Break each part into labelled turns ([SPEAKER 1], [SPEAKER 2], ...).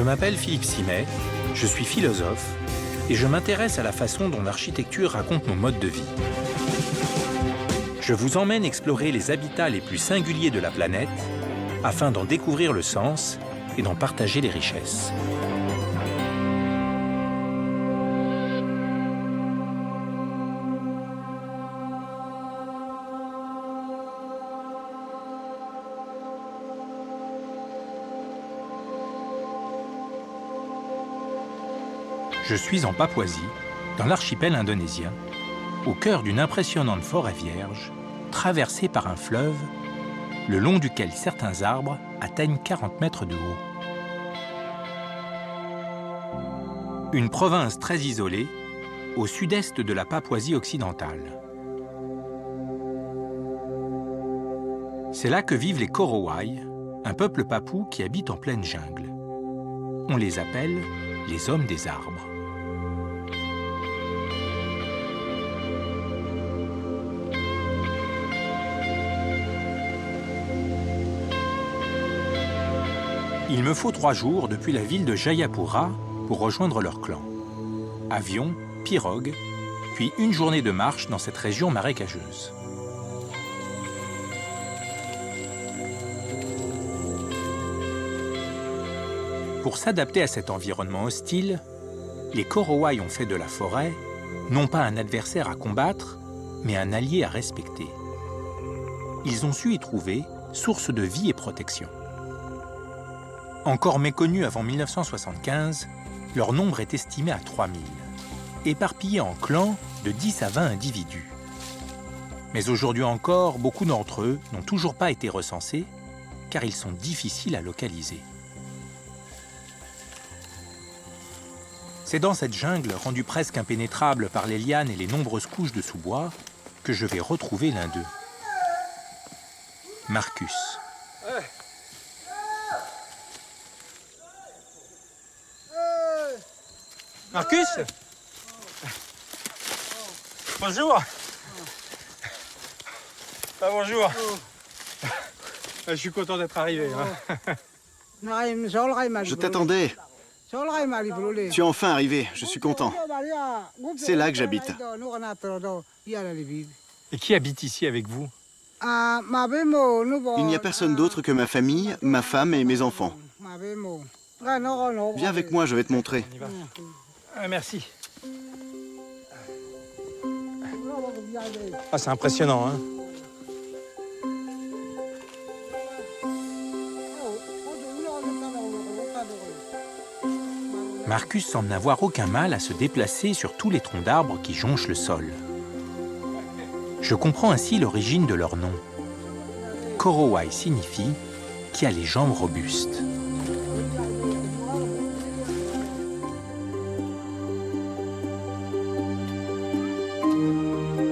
[SPEAKER 1] m'appelle Philippe Simet, je suis philosophe et je m'intéresse à la façon dont l'architecture raconte nos modes de vie. Je vous emmène explorer les habitats les plus singuliers de la planète afin d'en découvrir le sens et d'en partager les richesses. Je suis en Papouasie, dans l'archipel indonésien, au cœur d'une impressionnante forêt vierge, traversée par un fleuve, le long duquel certains arbres atteignent 40 mètres de haut. Une province très isolée, au sud-est de la Papouasie occidentale. C'est là que vivent les Korowai, un peuple papou qui habite en pleine jungle. On les appelle les hommes des arbres. Il me faut 3 jours depuis la ville de Jayapura pour rejoindre leur clan. Avion, pirogue, puis une journée de marche dans cette région marécageuse. Pour s'adapter à cet environnement hostile, les Korowai ont fait de la forêt non pas un adversaire à combattre, mais un allié à respecter. Ils ont su y trouver source de vie et protection. Encore méconnus avant 1975, leur nombre est estimé à 3000, éparpillés en clans de 10 à 20 individus. Mais aujourd'hui encore, beaucoup d'entre eux n'ont toujours pas été recensés, car ils sont difficiles à localiser. C'est dans cette jungle, rendue presque impénétrable par les lianes et les nombreuses couches de sous-bois, que je vais retrouver l'un d'eux. Marcus. Marcus? Bonjour. Ah, bonjour. Je suis content d'être arrivé.
[SPEAKER 2] Je t'attendais. Tu es enfin arrivé, je suis content. C'est là que j'habite.
[SPEAKER 1] Et qui habite ici avec vous?
[SPEAKER 2] Il n'y a personne d'autre que ma famille, ma femme et mes enfants. Viens avec moi, je vais te montrer.
[SPEAKER 1] On y va. Ah, merci. Ah, c'est impressionnant, hein? Marcus semble n'avoir aucun mal à se déplacer sur tous les troncs d'arbres qui jonchent le sol. Je comprends ainsi l'origine de leur nom. Korowai signifie « qui a les jambes robustes ».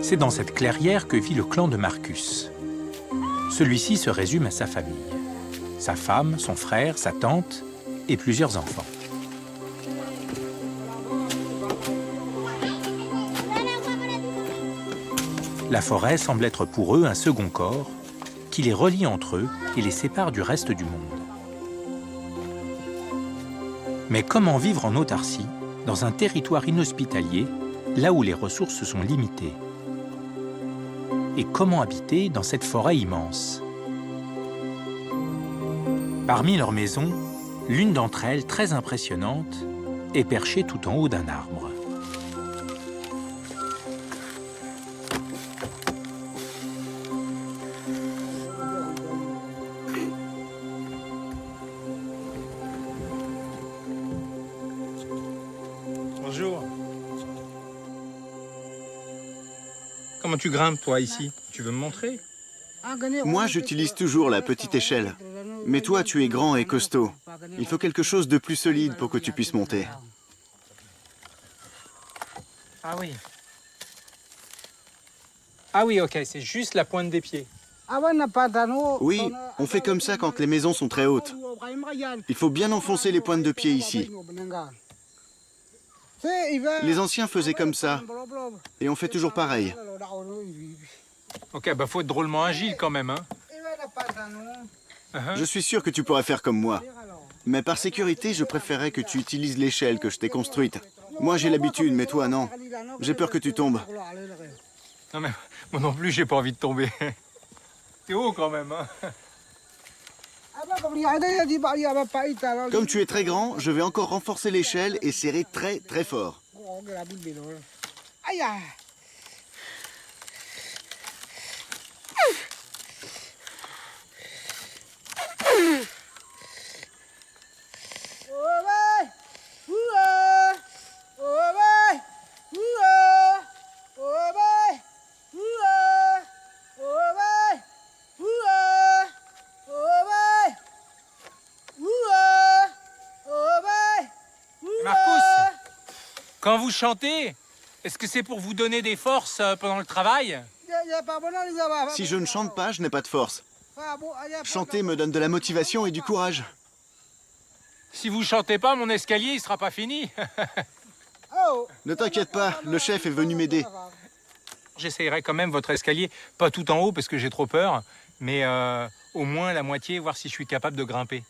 [SPEAKER 1] C'est dans cette clairière que vit le clan de Marcus. Celui-ci se résume à sa famille. Sa femme, son frère, sa tante et plusieurs enfants. La forêt semble être pour eux un second corps qui les relie entre eux et les sépare du reste du monde. Mais comment vivre en autarcie, dans un territoire inhospitalier, là où les ressources sont limitées? Et comment habiter dans cette forêt immense? Parmi leurs maisons, l'une d'entre elles, très impressionnante, est perchée tout en haut d'un arbre. Bonjour. Comment tu grimpes, toi, ici? Tu veux me montrer?
[SPEAKER 2] Moi, j'utilise toujours la petite échelle. Mais toi, tu es grand et costaud. Il faut quelque chose de plus solide pour que tu puisses monter.
[SPEAKER 1] Ah oui. Ah oui, ok, c'est juste la pointe des pieds.
[SPEAKER 2] Oui, on fait comme ça quand les maisons sont très hautes. Il faut bien enfoncer les pointes de pied ici. Les anciens faisaient comme ça. Et on fait toujours pareil.
[SPEAKER 1] Ok, bah faut être drôlement agile quand même, hein.
[SPEAKER 2] Je suis sûr que tu pourrais faire comme moi. Mais par sécurité, je préférais que tu utilises l'échelle que je t'ai construite. Moi, j'ai l'habitude, mais toi, non. J'ai peur que tu tombes.
[SPEAKER 1] Non mais moi non plus, j'ai pas envie de tomber. T'es haut quand même, hein.
[SPEAKER 2] Comme tu es très grand, je vais encore renforcer l'échelle et serrer très très fort.
[SPEAKER 1] Marcus, quand vous chantez, est-ce que c'est pour vous donner des forces pendant le travail?
[SPEAKER 2] Si je ne chante pas, je n'ai pas de force. Chanter me donne de la motivation et du courage.
[SPEAKER 1] Si vous chantez pas, mon escalier, il sera pas fini.
[SPEAKER 2] Ne t'inquiète pas, le chef est venu m'aider.
[SPEAKER 1] J'essayerai quand même votre escalier, pas tout en haut parce que j'ai trop peur, mais au moins la moitié, voir si je suis capable de grimper.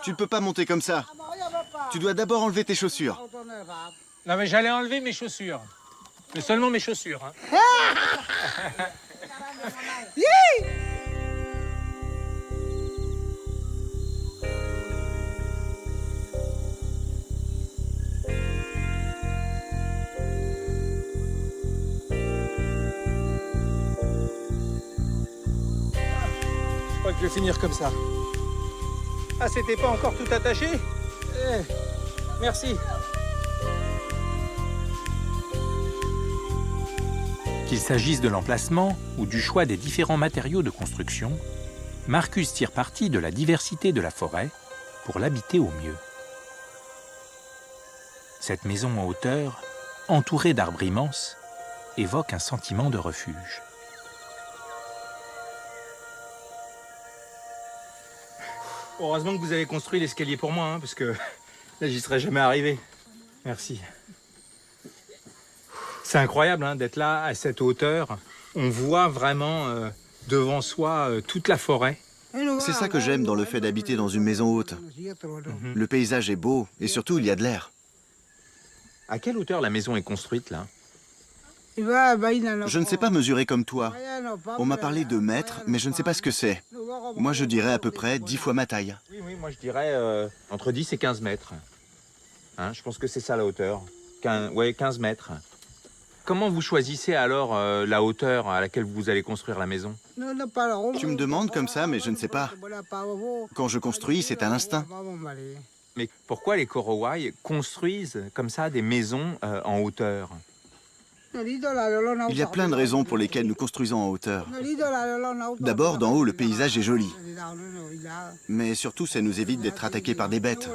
[SPEAKER 2] Tu ne peux pas monter comme ça. Tu dois d'abord enlever tes chaussures.
[SPEAKER 1] Non mais j'allais enlever mes chaussures. Mais seulement mes chaussures. Hein. Je crois que je vais finir comme ça. Ah, c'était pas encore tout attaché? Merci. Qu'il s'agisse de l'emplacement ou du choix des différents matériaux de construction, Marcus tire parti de la diversité de la forêt pour l'habiter au mieux. Cette maison en hauteur, entourée d'arbres immenses, évoque un sentiment de refuge. Heureusement que vous avez construit l'escalier pour moi, hein, parce que là, j'y serais jamais arrivé. Merci. C'est incroyable hein, d'être là, à cette hauteur. On voit vraiment devant soi toute la forêt.
[SPEAKER 2] C'est ça que j'aime dans le fait d'habiter dans une maison haute. Le paysage est beau et surtout, il y a de l'air.
[SPEAKER 1] À quelle hauteur la maison est construite, là?
[SPEAKER 2] Je ne sais pas mesurer comme toi. On m'a parlé de mètres, mais je ne sais pas ce que c'est. Moi, je dirais à peu près 10 fois ma taille.
[SPEAKER 1] Oui, moi je dirais entre 10 et 15 mètres. Hein, je pense que c'est ça la hauteur. 15 mètres. Comment vous choisissez alors la hauteur à laquelle vous allez construire la maison?
[SPEAKER 2] Tu me demandes comme ça, mais je ne sais pas. Quand je construis, c'est un instinct.
[SPEAKER 1] Mais pourquoi les Korowai construisent comme ça des maisons en hauteur?
[SPEAKER 2] Il y a plein de raisons pour lesquelles nous construisons en hauteur. D'abord, d'en haut, le paysage est joli. Mais surtout, ça nous évite d'être attaqués par des bêtes.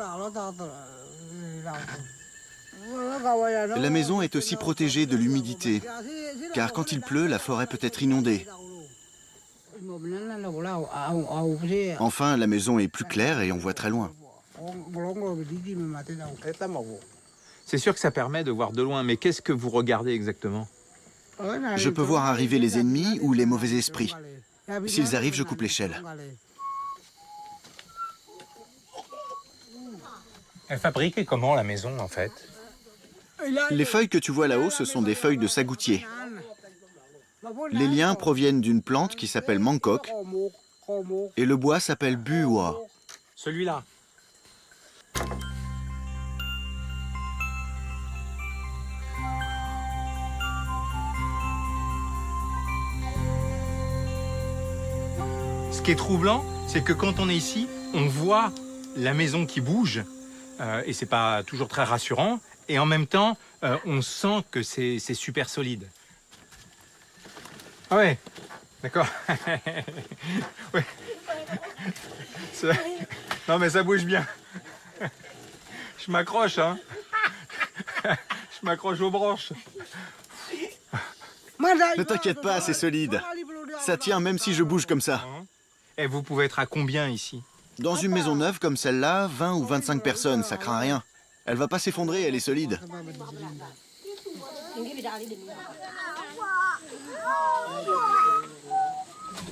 [SPEAKER 2] La maison est aussi protégée de l'humidité, car quand il pleut, la forêt peut être inondée. Enfin, la maison est plus claire et on voit très loin.
[SPEAKER 1] C'est sûr que ça permet de voir de loin, mais qu'est-ce que vous regardez exactement?
[SPEAKER 2] Je peux voir arriver les ennemis ou les mauvais esprits. S'ils arrivent, je coupe l'échelle.
[SPEAKER 1] Elle fabrique comment la maison en fait?
[SPEAKER 2] Les feuilles que tu vois là-haut, ce sont des feuilles de sagoutier. Les liens proviennent d'une plante qui s'appelle mangkok et le bois s'appelle buwa.
[SPEAKER 1] Celui-là. Ce qui est troublant, c'est que quand on est ici, on voit la maison qui bouge, et c'est pas toujours très rassurant, et en même temps, on sent que c'est super solide. Ah ouais, d'accord. Ouais. Non mais ça bouge bien. Je m'accroche, hein. Je m'accroche aux branches.
[SPEAKER 2] Ne t'inquiète pas, c'est solide. Ça tient même si je bouge comme ça.
[SPEAKER 1] Et vous pouvez être à combien ici?
[SPEAKER 2] Dans une maison neuve comme celle-là, 20 ou 25 personnes, ça craint rien. Elle va pas s'effondrer, elle est solide.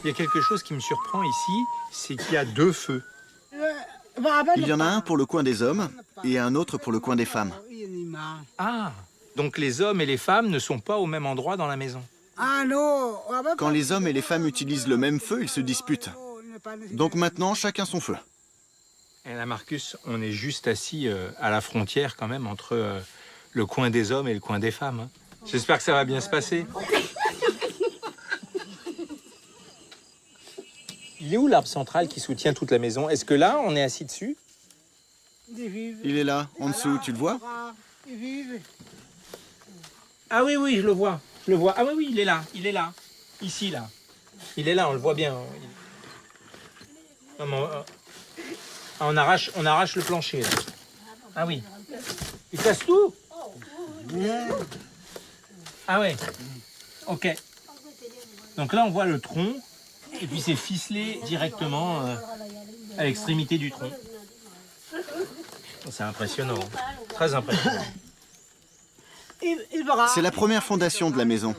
[SPEAKER 1] Il y a quelque chose qui me surprend ici, c'est qu'il y a deux feux.
[SPEAKER 2] Il y en a un pour le coin des hommes et un autre pour le coin des femmes.
[SPEAKER 1] Ah, donc les hommes et les femmes ne sont pas au même endroit dans la maison.
[SPEAKER 2] Quand les hommes et les femmes utilisent le même feu, ils se disputent. Donc maintenant, chacun son feu.
[SPEAKER 1] Et là, Marcus, on est juste assis à la frontière quand même entre le coin des hommes et le coin des femmes. Hein. J'espère que ça va bien se passer. Il est où l'arbre central qui soutient toute la maison? Est-ce que là, on est assis dessus?
[SPEAKER 2] Il est là, en dessous, tu le vois?
[SPEAKER 1] Ah oui, oui, je le vois. Je le vois. Ah oui, oui, il est là. Il est là. Ici, là. Il est là, on le voit bien. Non, mais, on arrache le plancher, là. Ah oui. Il casse tout? Ah ouais. Ok. Donc là, on voit le tronc. Et puis c'est ficelé directement à l'extrémité du tronc. C'est impressionnant. Très impressionnant.
[SPEAKER 2] C'est la première fondation de la maison.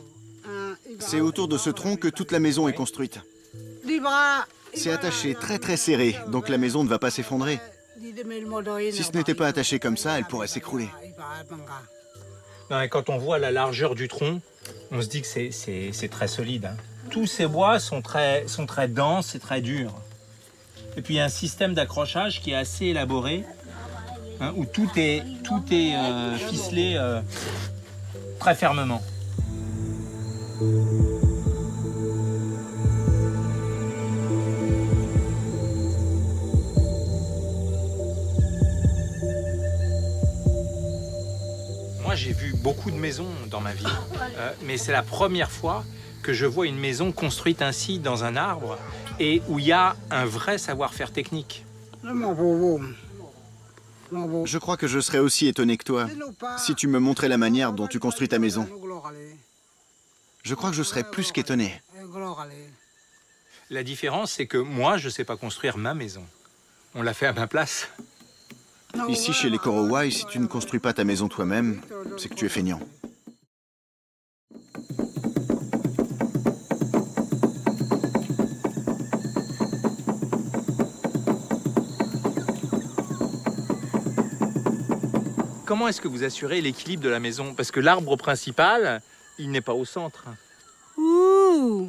[SPEAKER 2] C'est autour de ce tronc que toute la maison est construite. C'est attaché très très serré, donc la maison ne va pas s'effondrer. Si ce n'était pas attaché comme ça, elle pourrait s'écrouler.
[SPEAKER 1] Quand on voit la largeur du tronc, on se dit que c'est très solide. Hein. Tous ces bois sont très denses et très durs. Et puis il y a un système d'accrochage qui est assez élaboré, hein, où tout est ficelé très fermement. Moi, j'ai vu beaucoup de maisons dans ma vie, mais c'est la première fois que je vois une maison construite ainsi dans un arbre et où il y a un vrai savoir-faire technique.
[SPEAKER 2] Je crois que je serais aussi étonné que toi si tu me montrais la manière dont tu construis ta maison. Je crois que je serais plus qu'étonné.
[SPEAKER 1] La différence, c'est que moi, je ne sais pas construire ma maison. On l'a fait à ma place.
[SPEAKER 2] Ici, chez les Korowai, si tu ne construis pas ta maison toi-même, c'est que tu es feignant.
[SPEAKER 1] Comment est-ce que vous assurez l'équilibre de la maison? Parce que l'arbre principal, il n'est pas au centre.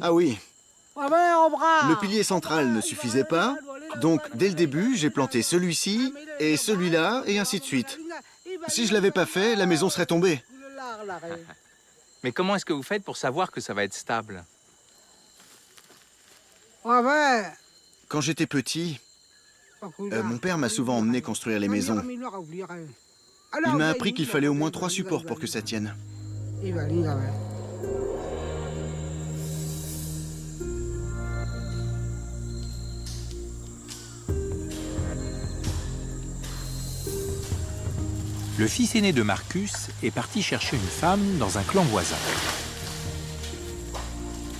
[SPEAKER 2] Ah oui. Le pilier central ne suffisait pas, donc dès le début, j'ai planté celui-ci et celui-là, et ainsi de suite. Si je l'avais pas fait, la maison serait tombée.
[SPEAKER 1] Mais comment est-ce que vous faites pour savoir que ça va être stable?
[SPEAKER 2] Quand j'étais petit, mon père m'a souvent emmené construire les maisons. Il m'a appris qu'il fallait au moins 3 supports pour que ça tienne.
[SPEAKER 1] Le fils aîné de Marcus est parti chercher une femme dans un clan voisin.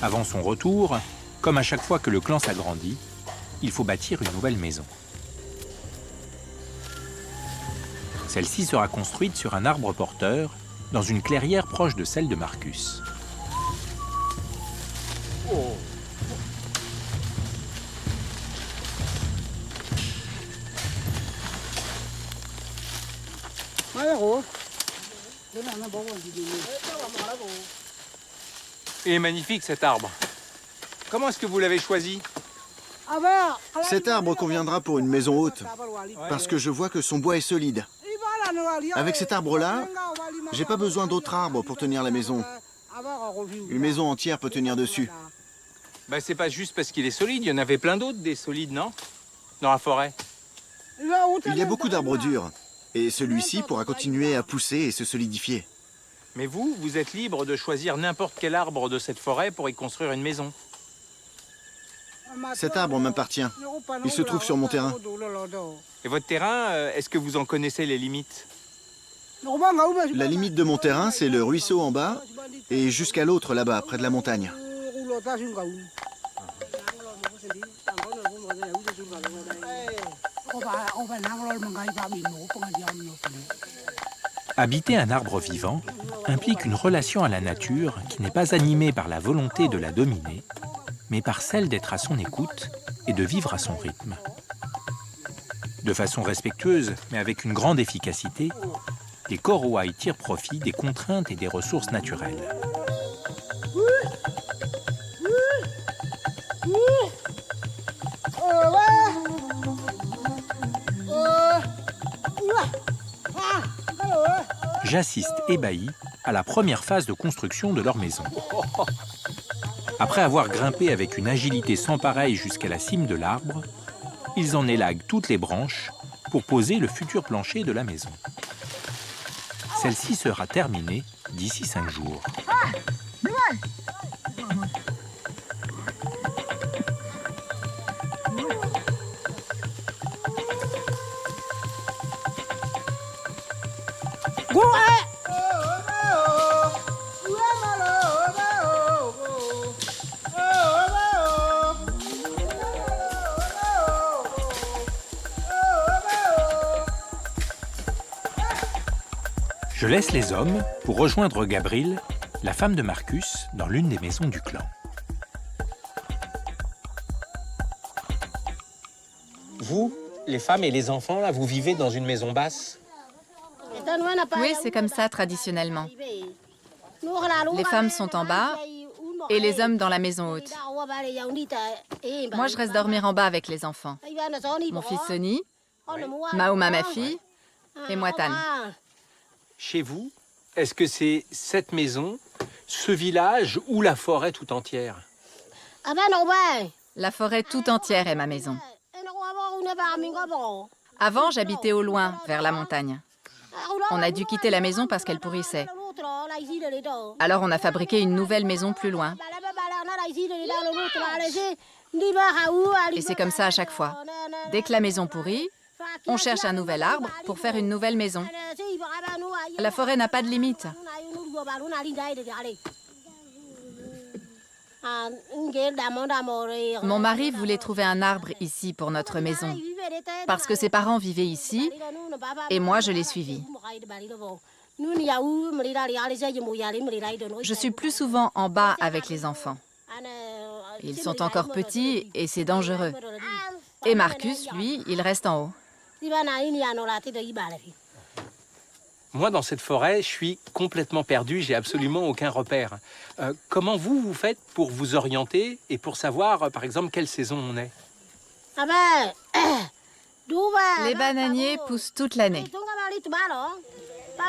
[SPEAKER 1] Avant son retour, comme à chaque fois que le clan s'agrandit, il faut bâtir une nouvelle maison. Celle-ci sera construite sur un arbre porteur, dans une clairière proche de celle de Marcus. Il est magnifique cet arbre. Comment est-ce que vous l'avez choisi?
[SPEAKER 2] Cet arbre conviendra pour une maison haute, parce que je vois que son bois est solide. Avec cet arbre-là, j'ai pas besoin d'autres arbres pour tenir la maison. Une maison entière peut tenir dessus.
[SPEAKER 1] Ben, c'est pas juste parce qu'il est solide, il y en avait plein d'autres des solides, non? Dans la forêt.
[SPEAKER 2] Il y a beaucoup d'arbres durs, et celui-ci pourra continuer à pousser et se solidifier.
[SPEAKER 1] Mais vous êtes libre de choisir n'importe quel arbre de cette forêt pour y construire une maison.
[SPEAKER 2] Cet arbre m'appartient. Il se trouve sur mon terrain.
[SPEAKER 1] Et votre terrain, est-ce que vous en connaissez les limites?
[SPEAKER 2] La limite de mon terrain, c'est le ruisseau en bas, et jusqu'à l'autre là-bas, près de la montagne.
[SPEAKER 1] Habiter un arbre vivant implique une relation à la nature qui n'est pas animée par la volonté de la dominer, mais par celle d'être à son écoute et de vivre à son rythme. De façon respectueuse, mais avec une grande efficacité, les Korowai tirent profit des contraintes et des ressources naturelles. J'assiste ébahi à la première phase de construction de leur maison. Après avoir grimpé avec une agilité sans pareille jusqu'à la cime de l'arbre, ils en élaguent toutes les branches pour poser le futur plancher de la maison. Celle-ci sera terminée d'ici 5 jours. Je laisse les hommes pour rejoindre Gabriel, la femme de Marcus, dans l'une des maisons du clan.
[SPEAKER 3] Vous, les femmes et les enfants, là, vous vivez dans une maison basse?
[SPEAKER 4] Oui, c'est comme ça traditionnellement. Les femmes sont en bas et les hommes dans la maison haute. Moi, je reste dormir en bas avec les enfants. Mon fils Sonny, Maoma, ma fille, et moi Tan.
[SPEAKER 3] Chez vous, est-ce que c'est cette maison, ce village ou la forêt tout entière?
[SPEAKER 4] La forêt tout entière est ma maison. Avant, j'habitais au loin, vers la montagne. On a dû quitter la maison parce qu'elle pourrissait. Alors on a fabriqué une nouvelle maison plus loin. Et c'est comme ça à chaque fois. Dès que la maison pourrit, on cherche un nouvel arbre pour faire une nouvelle maison. La forêt n'a pas de limite. Mon mari voulait trouver un arbre ici pour notre maison, parce que ses parents vivaient ici, et moi je l'ai suivi. Je suis plus souvent en bas avec les enfants. Ils sont encore petits et c'est dangereux. Et Marcus, lui, il reste en haut.
[SPEAKER 3] Moi, dans cette forêt, je suis complètement perdu, j'ai absolument aucun repère. Comment vous faites pour vous orienter et pour savoir, par exemple, quelle saison on est?
[SPEAKER 4] Les bananiers poussent toute l'année.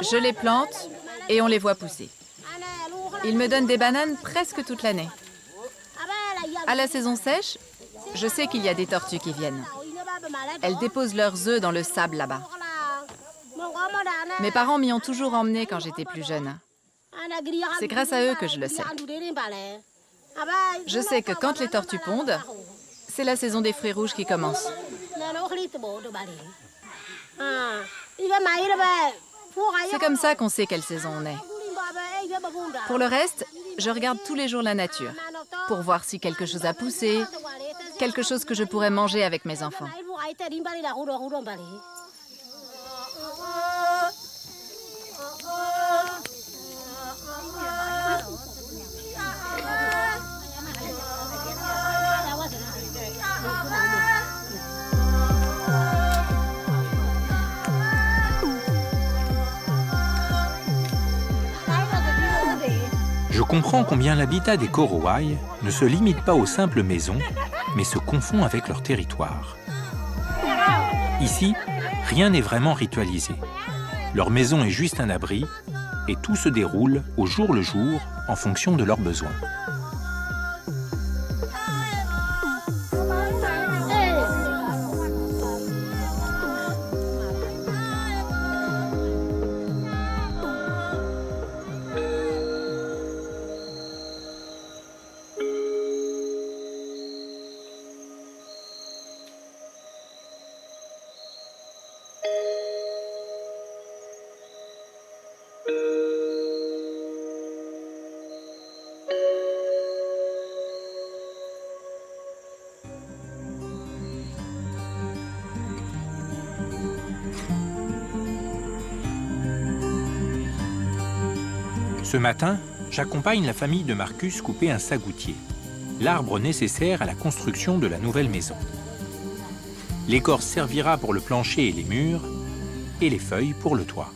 [SPEAKER 4] Je les plante et on les voit pousser. Ils me donnent des bananes presque toute l'année. À la saison sèche, je sais qu'il y a des tortues qui viennent. Elles déposent leurs œufs dans le sable là-bas. Mes parents m'y ont toujours emmené quand j'étais plus jeune. C'est grâce à eux que je le sais. Je sais que quand les tortues pondent, c'est la saison des fruits rouges qui commence. C'est comme ça qu'on sait quelle saison on est. Pour le reste, je regarde tous les jours la nature, pour voir si quelque chose a poussé, quelque chose que je pourrais manger avec mes enfants.
[SPEAKER 1] Je comprends combien l'habitat des Korowai ne se limite pas aux simples maisons, mais se confond avec leur territoire. Ici, rien n'est vraiment ritualisé. Leur maison est juste un abri, et tout se déroule au jour le jour en fonction de leurs besoins. Ce matin, j'accompagne la famille de Marcus couper un sagoutier, l'arbre nécessaire à la construction de la nouvelle maison. L'écorce servira pour le plancher et les murs, et les feuilles pour le toit.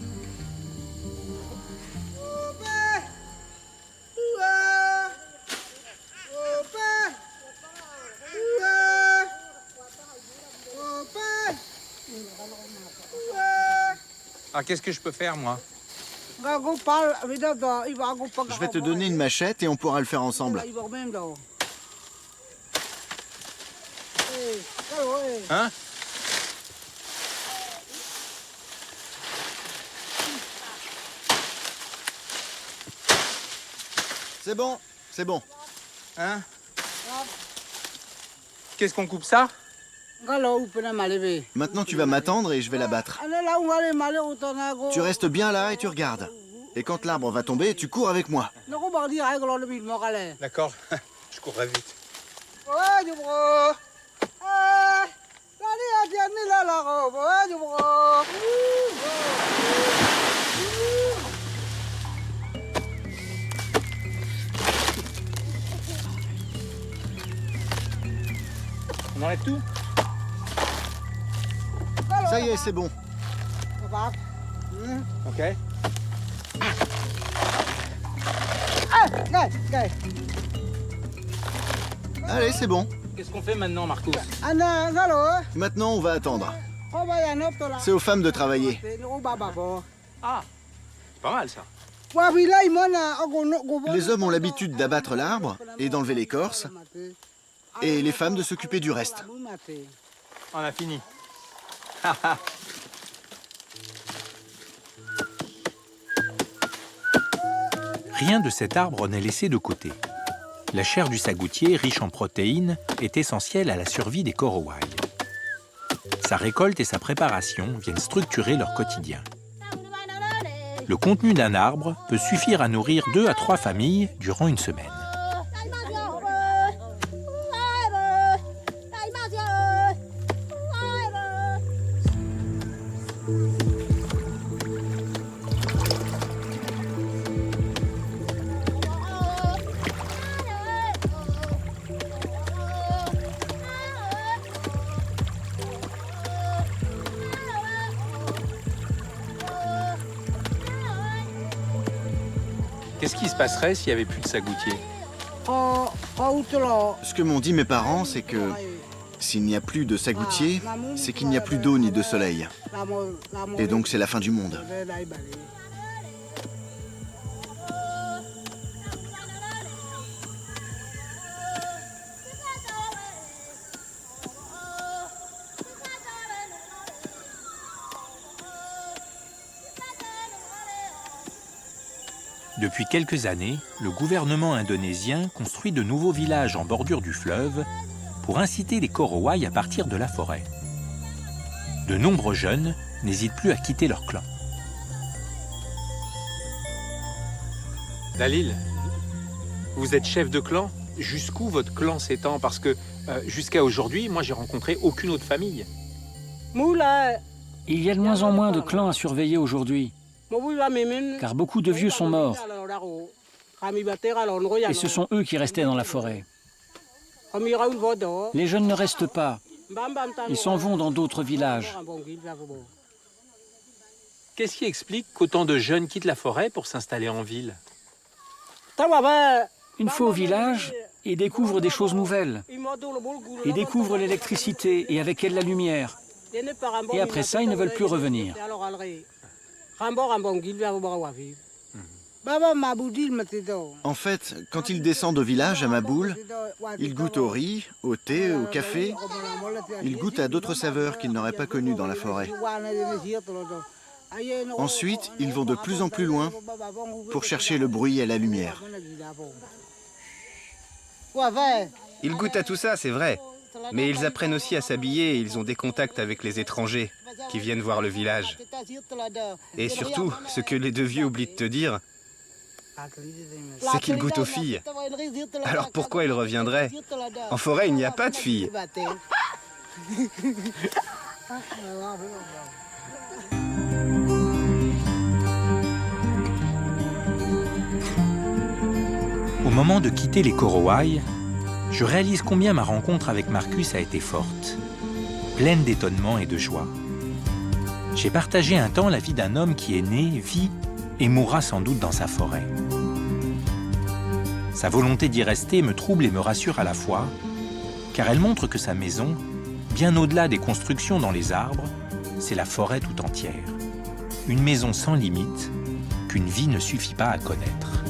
[SPEAKER 3] Ah, qu'est-ce que je peux faire, moi?
[SPEAKER 2] Je vais te donner une machette et on pourra le faire ensemble.
[SPEAKER 3] Hein?
[SPEAKER 2] C'est bon, c'est bon.
[SPEAKER 3] Hein? Qu'est-ce qu'on coupe ça?
[SPEAKER 2] Maintenant, tu vas m'attendre et je vais la battre. Tu restes bien là et tu regardes. Et quand l'arbre va tomber, tu cours avec moi.
[SPEAKER 3] D'accord, je courrai vite. On enlève tout?
[SPEAKER 2] Ça y est, c'est bon.
[SPEAKER 3] Ok.
[SPEAKER 2] Allez, c'est bon.
[SPEAKER 3] Qu'est-ce qu'on fait maintenant, Marcus?
[SPEAKER 2] Maintenant, on va attendre. C'est aux femmes de travailler.
[SPEAKER 3] Ah, c'est pas mal ça.
[SPEAKER 2] Les hommes ont l'habitude d'abattre l'arbre et d'enlever l'écorce, et les femmes de s'occuper du reste.
[SPEAKER 3] On a fini.
[SPEAKER 1] Rien de cet arbre n'est laissé de côté. La chair du sagoutier, riche en protéines, est essentielle à la survie des Korowai. Sa récolte et sa préparation viennent structurer leur quotidien. Le contenu d'un arbre peut suffire à nourrir 2 à 3 familles durant une semaine.
[SPEAKER 3] Qu'est-ce qui se passerait s'il n'y avait plus de sagoutier?
[SPEAKER 2] Ce que m'ont dit mes parents, c'est que s'il n'y a plus de sagoutier, c'est qu'il n'y a plus d'eau ni de soleil. Et donc c'est la fin du monde.
[SPEAKER 1] Depuis quelques années, le gouvernement indonésien construit de nouveaux villages en bordure du fleuve pour inciter les Korowai à partir de la forêt. De nombreux jeunes n'hésitent plus à quitter leur clan.
[SPEAKER 3] Dalil, vous êtes chef de clan. Jusqu'où votre clan s'étend? Parce que jusqu'à aujourd'hui, moi, j'ai rencontré aucune autre famille.
[SPEAKER 5] Il y a de moins en moins de clans à surveiller aujourd'hui, car beaucoup de vieux sont morts, et ce sont eux qui restaient dans la forêt. Les jeunes ne restent pas, ils s'en vont dans d'autres villages.
[SPEAKER 3] Qu'est-ce qui explique qu'autant de jeunes quittent la forêt pour s'installer en ville?
[SPEAKER 5] Une fois au village, ils découvrent des choses nouvelles. Ils découvrent l'électricité et avec elle la lumière. Et après ça, ils ne veulent plus revenir.
[SPEAKER 2] En fait, quand ils descendent au village, à Maboul, ils goûtent au riz, au thé, au café. Ils goûtent à d'autres saveurs qu'ils n'auraient pas connues dans la forêt. Ensuite, ils vont de plus en plus loin pour chercher le bruit et la lumière.
[SPEAKER 6] Ils goûtent à tout ça, c'est vrai. Mais ils apprennent aussi à s'habiller et ils ont des contacts avec les étrangers qui viennent voir le village. Et surtout, ce que les deux vieux oublient de te dire, c'est qu'ils goûtent aux filles. Alors pourquoi ils reviendraient? En forêt, il n'y a pas de filles.
[SPEAKER 1] Au moment de quitter les Korowai, je réalise combien ma rencontre avec Marcus a été forte. pleine d'étonnement et de joie. J'ai partagé un temps la vie d'un homme qui est né, vit et mourra sans doute dans sa forêt. Sa volonté d'y rester me trouble et me rassure à la fois, car elle montre que sa maison, bien au-delà des constructions dans les arbres, c'est la forêt tout entière. Une maison sans limite qu'une vie ne suffit pas à connaître.